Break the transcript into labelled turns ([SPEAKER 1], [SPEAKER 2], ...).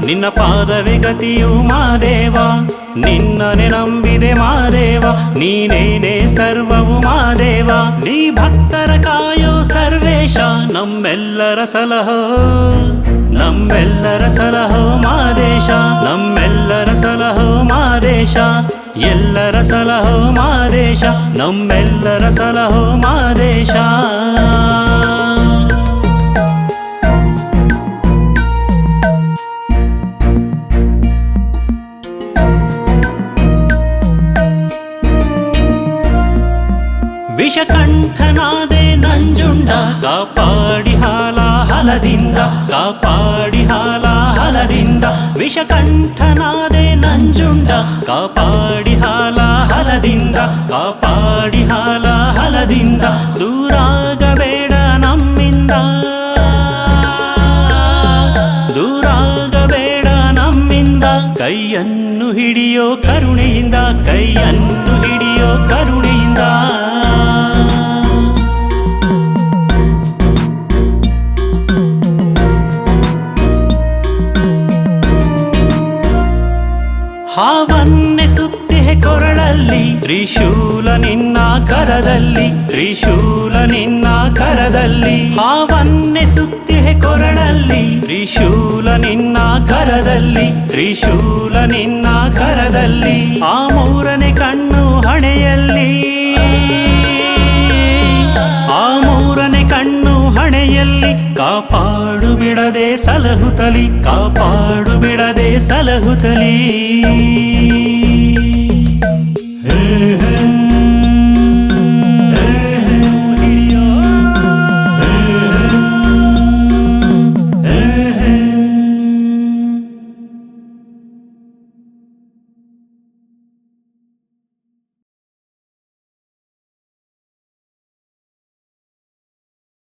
[SPEAKER 1] ನಿನ್ನ ಪಾದವೇ ಗತಿಯು ಮಾದೇವ, ನಿನ್ನನೆ ನಂಬಿದೆ ಮಾದೇವ, ನೀನೇನೇ ಸರ್ವವು ಮಾದೇವ. ನೀ ಭಕ್ತರ ಕಾಯೋ ಸರ್ವೇಶ, ನಮ್ಮೆಲ್ಲರ ಸಲಹೋ ನಮ್ಮೆಲ್ಲರ ಸಲಹೋ ಮಾದೇಶ, ನಮ್ಮೆಲ್ಲರ ಸಲಹೋ ಮಾದೇಶ, ಎಲ್ಲರ ಸಲಹೋ ಮಾದೇಶ, ನಮ್ಮೆಲ್ಲರ ಸಲಹೋ ಮಾದೇಶ. ವಿಷಕಂಠನಾದೆ ನಂಜುಂಡ, ಕಾಪಾಡಿ ಹಾಲಾಹಲದಿಂದ, ಕಾಪಾಡಿ ಹಾಲಾಹಲದಿಂದ. ವಿಷಕಂಠನಾದೆ ನಂಜುಂಡ, ಕಾಪಾಡಿ ಹಾಲಾಹಲದಿಂದ, ಕಾಪಾಡಿ ಹಾಲಾಹಲದಿಂದ. ದೂರಾಗಬೇಡ ನಮ್ಮಿಂದ, ದೂರಾಗಬೇಡ ನಮ್ಮಿಂದ. ಕೈಯನ್ನು ಹಿಡಿಯೋ ಕರುಣೆಯಿಂದ, ಕೈಯನ್ನು ಹಿಡಿಯೋ ಕರುಣೆಯಿಂದ. ಹಾವನ್ನೆ ಸುತ್ತಿಹೆ ಕೊರಳಲ್ಲಿ, ತ್ರಿಶೂಲ ನಿನ್ನ ಕರದಲ್ಲಿ, ತ್ರಿಶೂಲ ನಿನ್ನ ಕರದಲ್ಲಿ. ಹಾವನ್ನೆ ಸುತ್ತಿಹೆ ಕೊರಳಲ್ಲಿ, ತ್ರಿಶೂಲ ನಿನ್ನ ಕರದಲ್ಲಿ, ತ್ರಿಶೂಲ ನಿನ್ನ ಕರದಲ್ಲಿ. ಆ ಮೂರನೇ ಕಣ್ಣು ಹಣೆಯಲ್ಲಿ, ಆ ಮೂರನೇ ಕಣ್ಣು ಹಣೆಯಲ್ಲಿ. ಕಾಪಾಡು ಬಿಡದೆ ಸಲಹುತಲಿ, ಕಾಪಾಡು ಬಿಡದೆ ಸಲಹುತಲಿ.